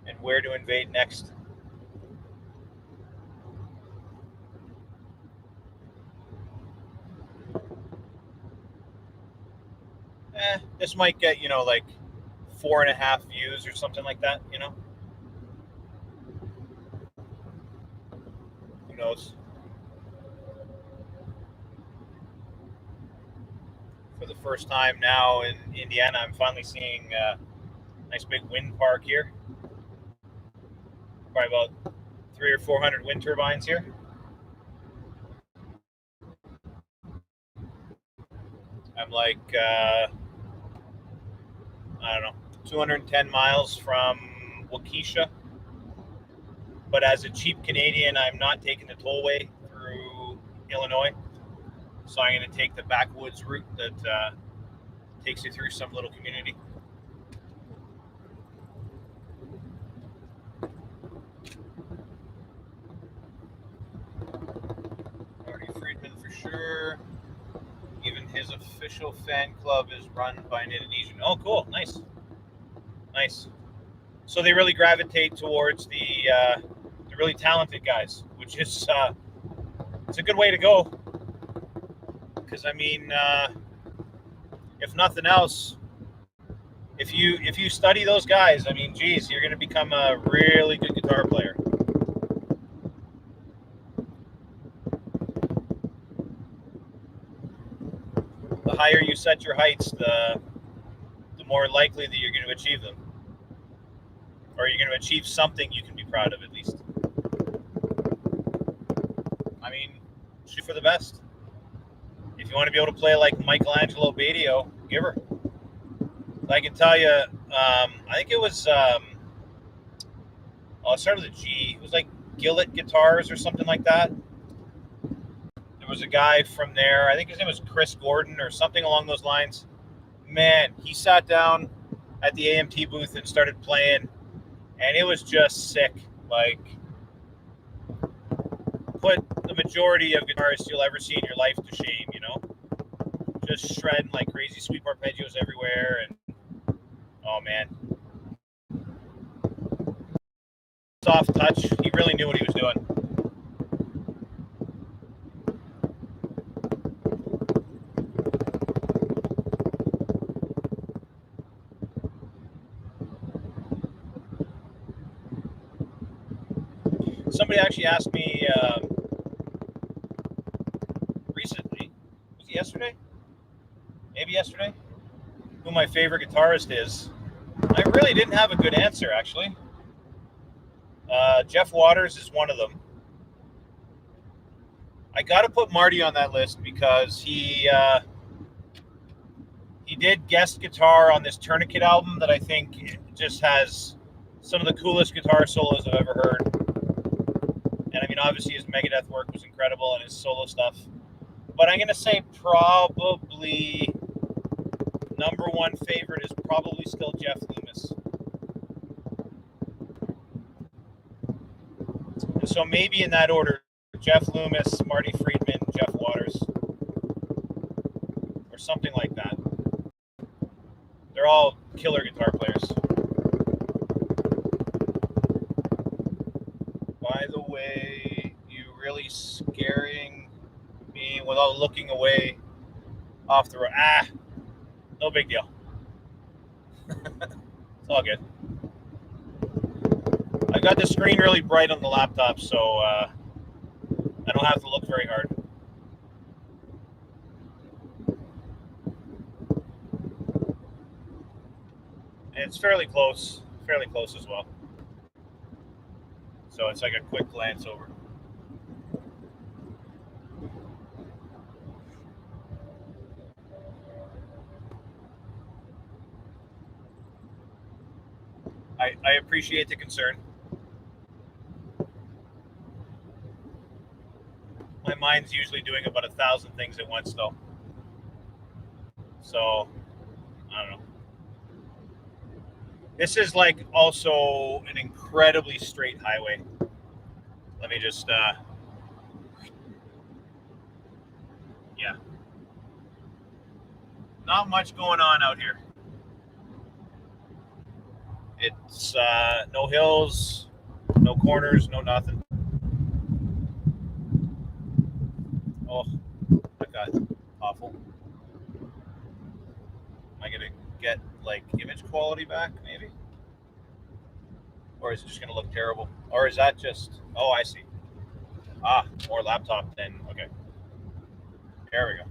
And where to invade next. This might get, like 4.5 views or something like that, Who knows? For the first time now in Indiana, I'm finally seeing a nice big wind park here. Probably about 300 or 400 wind turbines here. I'm like, I don't know, 210 miles from Waukesha. But as a cheap Canadian, I'm not taking the tollway through Illinois. So I'm going to take the backwoods route that takes you through some little community. Marty Friedman for sure. Even his official fan club is run by an Indonesian. Oh, cool. Nice. So they really gravitate towards the really talented guys, which is it's a good way to go. Because I mean, if nothing else, if you study those guys, I mean, geez, you're going to become a really good guitar player. The higher you set your heights, the more likely that you're going to achieve them. Or you're going to achieve something you can be proud of, at least. I mean, shoot for the best. If you want to be able to play like Michelangelo Badio, give her. I can tell you, I think it was, it started with a G. It was like Gillett Guitars or something like that. There was a guy from there, I think his name was Chris Gordon or something along those lines. Man, he sat down at the AMT booth and started playing, and it was just sick. Like, put the majority of guitarists you'll ever see in your life to shame, Just shredding like crazy, sweep arpeggios everywhere, and oh man. Soft touch, he really knew what he was doing. Somebody actually asked me recently, was it yesterday? Maybe yesterday? Who my favorite guitarist is. I really didn't have a good answer, actually. Jeff Waters is one of them. I got to put Marty on that list because he did guest guitar on this Tourniquet album that I think just has some of the coolest guitar solos I've ever heard. And I mean, obviously his Megadeth work was incredible and his solo stuff. But I'm going to say probably number one favorite is probably still Jeff Loomis. So maybe in that order: Jeff Loomis, Marty Friedman, Jeff Waters, or something like that. They're all killer guitar players. By the way, you really scaring me without looking away off the road. No big deal. It's all good. I got the screen really bright on the laptop, so I don't have to look very hard. And it's fairly close as well. So it's like a quick glance over. I appreciate the concern. My mind's usually doing about 1,000 things at once, though. So, I don't know. This is like also an incredibly straight highway. Let me just, yeah. Not much going on out here. It's no hills, no corners, no nothing. Oh, that got awful. Am I gonna get like image quality back, maybe? Or is it just gonna look terrible? Or is that just, oh, I see. More laptop then, okay. There we go.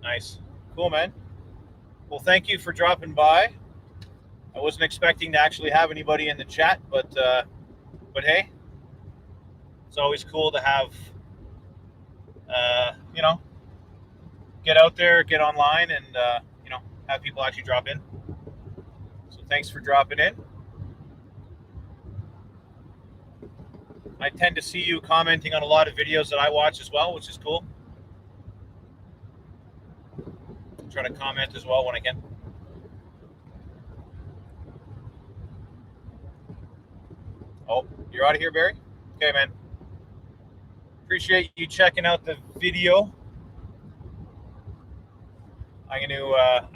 Nice. Cool, man. Well, thank you for dropping by. I wasn't expecting to actually have anybody in the chat, but hey, it's always cool to have, get out there, get online, and have people actually drop in. So thanks for dropping in. I tend to see you commenting on a lot of videos that I watch as well, which is cool. Try to comment as well when I can. Oh, you're out of here, Barry? Okay, man. Appreciate you checking out the video. I'm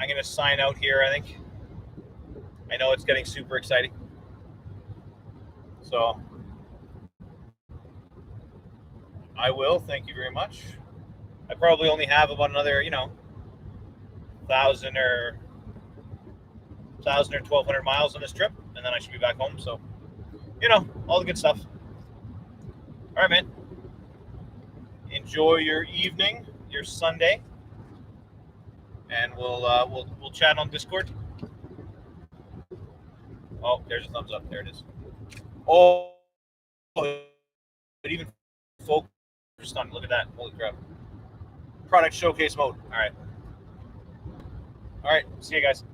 gonna sign out here, I think. I know it's getting super exciting. So I will, thank you very much. I probably only have about another, 1,000 or 1,200 miles on this trip, and then I should be back home. So, all the good stuff. All right, man. Enjoy your evening, your Sunday, and we'll chat on Discord. Oh, there's a thumbs up. There it is. Oh, but even focused on. Look at that. Holy crap. Product showcase mode. All right. See you guys.